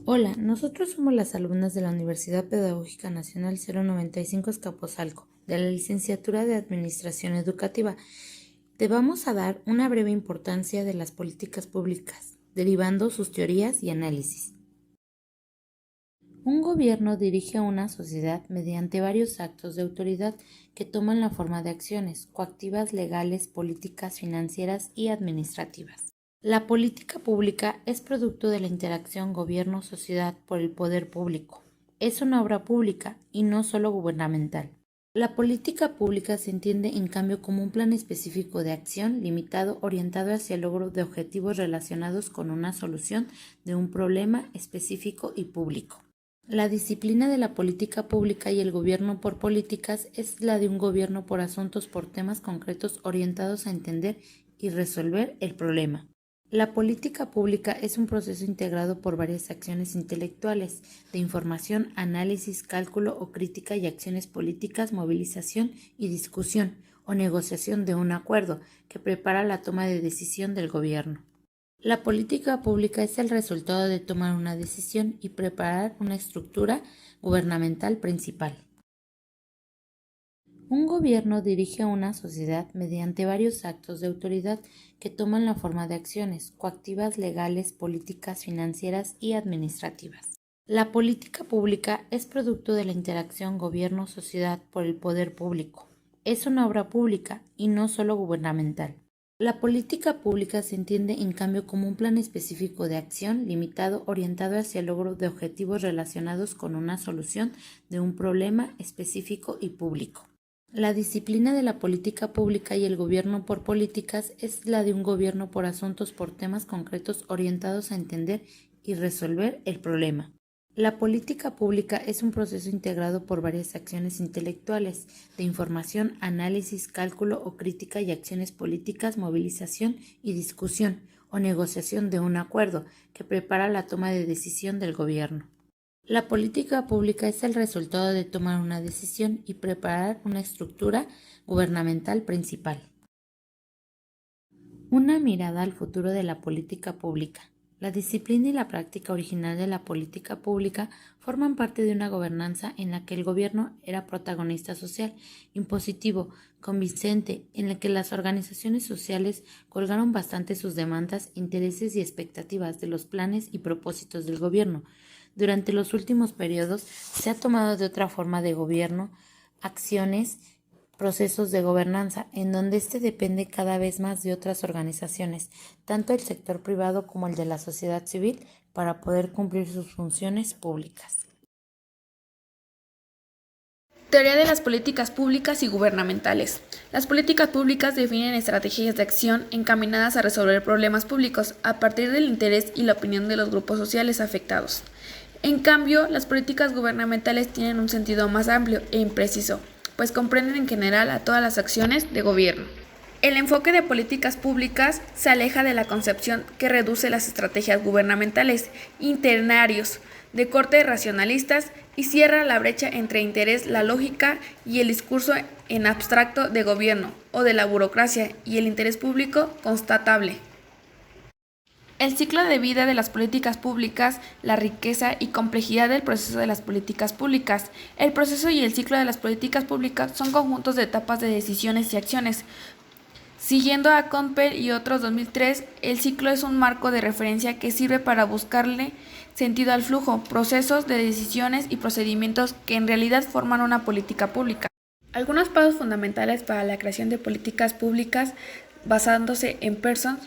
Hola, nosotros somos las alumnas de la Universidad Pedagógica Nacional 095 Escaposalco, de la Licenciatura de Administración Educativa. Te vamos a dar una breve importancia de las políticas públicas, derivando sus teorías y análisis. Un gobierno dirige a una sociedad mediante varios actos de autoridad que toman la forma de acciones coactivas legales, políticas, financieras y administrativas. La política pública es producto de la interacción gobierno-sociedad por el poder público. Es una obra pública y no solo gubernamental. La política pública se entiende en cambio como un plan específico de acción limitado orientado hacia el logro de objetivos relacionados con una solución de un problema específico y público. La disciplina de la política pública y el gobierno por políticas es la de un gobierno por asuntos por temas concretos orientados a entender y resolver el problema. La política pública es un proceso integrado por varias acciones intelectuales de información, análisis, cálculo o crítica y acciones políticas, movilización y discusión o negociación de un acuerdo que prepara la toma de decisión del gobierno. La política pública es el resultado de tomar una decisión y preparar una estructura gubernamental principal. Un gobierno dirige a una sociedad mediante varios actos de autoridad que toman la forma de acciones coactivas legales, políticas, financieras y administrativas. La política pública es producto de la interacción gobierno-sociedad por el poder público. Es una obra pública y no solo gubernamental. La política pública se entiende en cambio como un plan específico de acción limitado orientado hacia el logro de objetivos relacionados con una solución de un problema específico y público. La disciplina de la política pública y el gobierno por políticas es la de un gobierno por asuntos por temas concretos orientados a entender y resolver el problema. La política pública es un proceso integrado por varias acciones intelectuales de información, análisis, cálculo o crítica y acciones políticas, movilización y discusión o negociación de un acuerdo que prepara la toma de decisión del gobierno. La política pública es el resultado de tomar una decisión y preparar una estructura gubernamental principal. Una mirada al futuro de la política pública. La disciplina y la práctica original de la política pública forman parte de una gobernanza en la que el gobierno era protagonista social, impositivo, convincente, en la que las organizaciones sociales colgaron bastante sus demandas, intereses y expectativas de los planes y propósitos del gobierno. Durante los últimos periodos se ha tomado de otra forma de gobierno, acciones, procesos de gobernanza, en donde éste depende cada vez más de otras organizaciones, tanto el sector privado como el de la sociedad civil, para poder cumplir sus funciones públicas. Teoría de las políticas públicas y gubernamentales. Las políticas públicas definen estrategias de acción encaminadas a resolver problemas públicos a partir del interés y la opinión de los grupos sociales afectados. En cambio, las políticas gubernamentales tienen un sentido más amplio e impreciso, pues comprenden en general a todas las acciones de gobierno. El enfoque de políticas públicas se aleja de la concepción que reduce las estrategias gubernamentales internarios de corte racionalistas y cierra la brecha entre interés, la lógica y el discurso en abstracto de gobierno o de la burocracia y el interés público constatable. El ciclo de vida de las políticas públicas, la riqueza y complejidad del proceso de las políticas públicas. El proceso y el ciclo de las políticas públicas son conjuntos de etapas de decisiones y acciones. Siguiendo a Comper y otros 2003, el ciclo es un marco de referencia que sirve para buscarle sentido al flujo, procesos de decisiones y procedimientos que en realidad forman una política pública. Algunos pasos fundamentales para la creación de políticas públicas basándose en Pearson.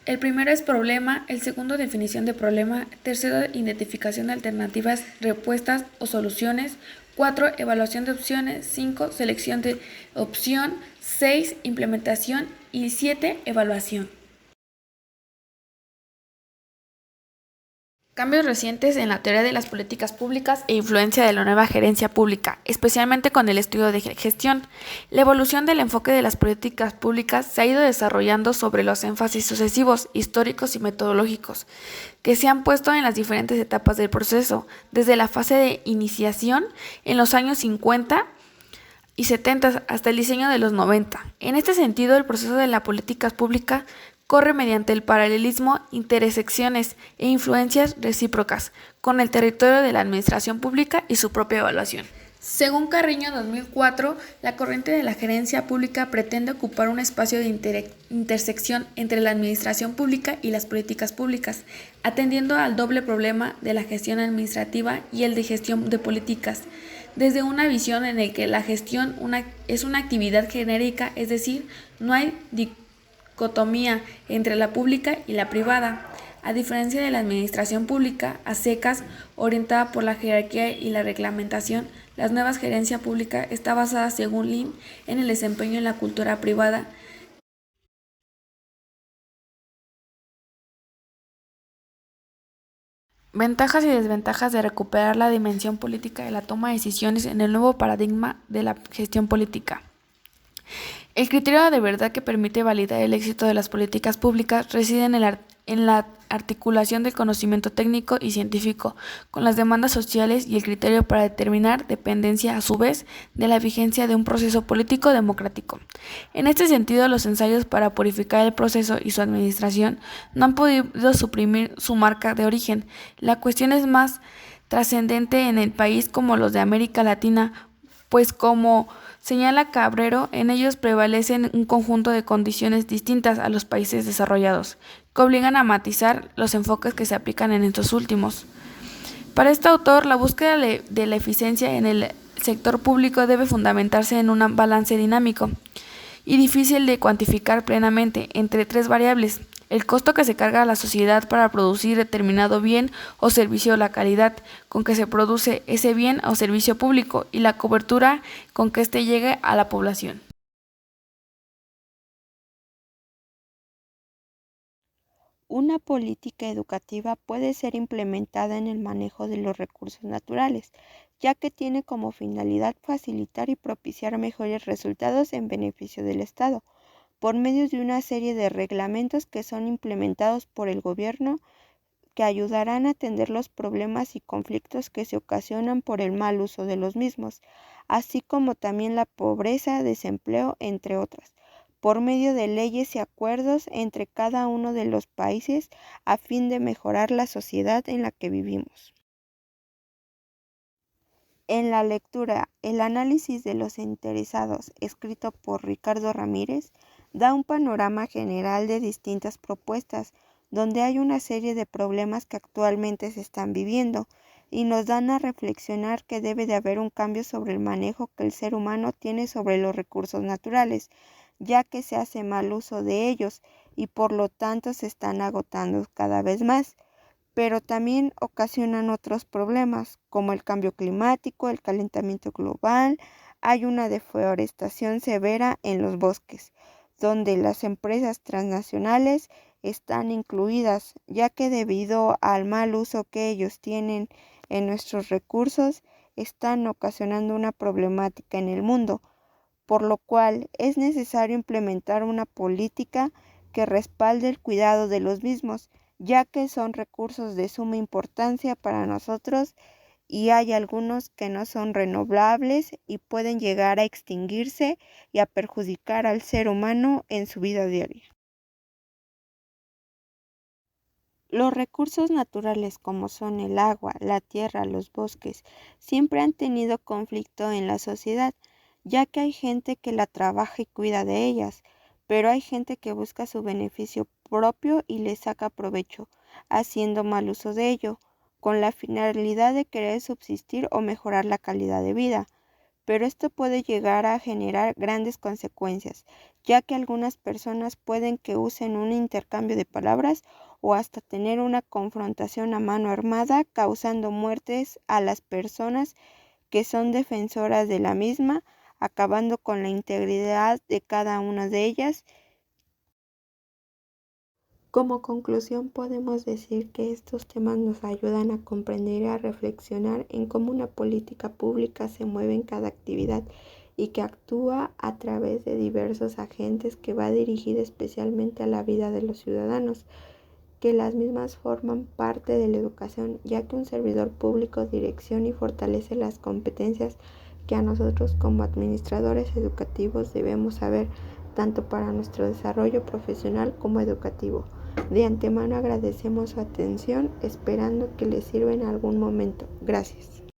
El primero es problema, el segundo definición de problema, tercero identificación de alternativas, respuestas o soluciones, 4 evaluación de opciones, 5 selección de opción, 6 implementación y 7 evaluación. Cambios recientes en la teoría de las políticas públicas e influencia de la nueva gerencia pública, especialmente con el estudio de gestión. La evolución del enfoque de las políticas públicas se ha ido desarrollando sobre los énfasis sucesivos, históricos y metodológicos, que se han puesto en las diferentes etapas del proceso, desde la fase de iniciación en los años 50 y 70 hasta el diseño de los 90. En este sentido, el proceso de las políticas públicas corre mediante el paralelismo, intersecciones e influencias recíprocas con el territorio de la administración pública y su propia evaluación. Según Carreño 2004, la corriente de la gerencia pública pretende ocupar un espacio de intersección entre la administración pública y las políticas públicas, atendiendo al doble problema de la gestión administrativa y el de gestión de políticas, desde una visión en la que la gestión es una actividad genérica, es decir, no hay dicotomía entre la pública y la privada. A diferencia de la administración pública, a secas, orientada por la jerarquía y la reglamentación, la nueva gerencia pública está basada, según Lin, en el desempeño en la cultura privada. Ventajas y desventajas de recuperar la dimensión política de la toma de decisiones en el nuevo paradigma de la gestión política. El criterio de verdad que permite validar el éxito de las políticas públicas reside en la articulación del conocimiento técnico y científico con las demandas sociales, y el criterio para determinar dependencia, a su vez, de la vigencia de un proceso político democrático. En este sentido, los ensayos para purificar el proceso y su administración no han podido suprimir su marca de origen. La cuestión es más trascendente en el país como los de América Latina, pues como señala Cabrero, en ellos prevalecen un conjunto de condiciones distintas a los países desarrollados, que obligan a matizar los enfoques que se aplican en estos últimos. Para este autor, la búsqueda de la eficiencia en el sector público debe fundamentarse en un balance dinámico y difícil de cuantificar plenamente entre tres variables: el costo que se carga a la sociedad para producir determinado bien o servicio, la calidad con que se produce ese bien o servicio público y la cobertura con que éste llegue a la población. Una política educativa puede ser implementada en el manejo de los recursos naturales, ya que tiene como finalidad facilitar y propiciar mejores resultados en beneficio del Estado, por medio de una serie de reglamentos que son implementados por el gobierno, que ayudarán a atender los problemas y conflictos que se ocasionan por el mal uso de los mismos, así como también la pobreza, desempleo, entre otras, por medio de leyes y acuerdos entre cada uno de los países a fin de mejorar la sociedad en la que vivimos. En la lectura, el análisis de los interesados, escrito por Ricardo Ramírez, da un panorama general de distintas propuestas, donde hay una serie de problemas que actualmente se están viviendo y nos dan a reflexionar que debe de haber un cambio sobre el manejo que el ser humano tiene sobre los recursos naturales, ya que se hace mal uso de ellos y por lo tanto se están agotando cada vez más. Pero también ocasionan otros problemas, como el cambio climático, el calentamiento global. Hay una deforestación severa en los bosques, donde las empresas transnacionales están incluidas, ya que debido al mal uso que ellos tienen en nuestros recursos, están ocasionando una problemática en el mundo, por lo cual es necesario implementar una política que respalde el cuidado de los mismos, ya que son recursos de suma importancia para nosotros y hay algunos que no son renovables y pueden llegar a extinguirse y a perjudicar al ser humano en su vida diaria. Los recursos naturales como son el agua, la tierra, los bosques, siempre han tenido conflicto en la sociedad, ya que hay gente que la trabaja y cuida de ellas, pero hay gente que busca su beneficio propio y le saca provecho, haciendo mal uso de ello, con la finalidad de querer subsistir o mejorar la calidad de vida. Pero esto puede llegar a generar grandes consecuencias, ya que algunas personas pueden que usen un intercambio de palabras o hasta tener una confrontación a mano armada, causando muertes a las personas que son defensoras de la misma, acabando con la integridad de cada una de ellas. Como conclusión, podemos decir que estos temas nos ayudan a comprender y a reflexionar en cómo una política pública se mueve en cada actividad y que actúa a través de diversos agentes, que va dirigida especialmente a la vida de los ciudadanos, que las mismas forman parte de la educación, ya que un servidor público direcciona y fortalece las competencias que a nosotros como administradores educativos debemos saber, tanto para nuestro desarrollo profesional como educativo. De antemano agradecemos su atención, esperando que les sirva en algún momento. Gracias.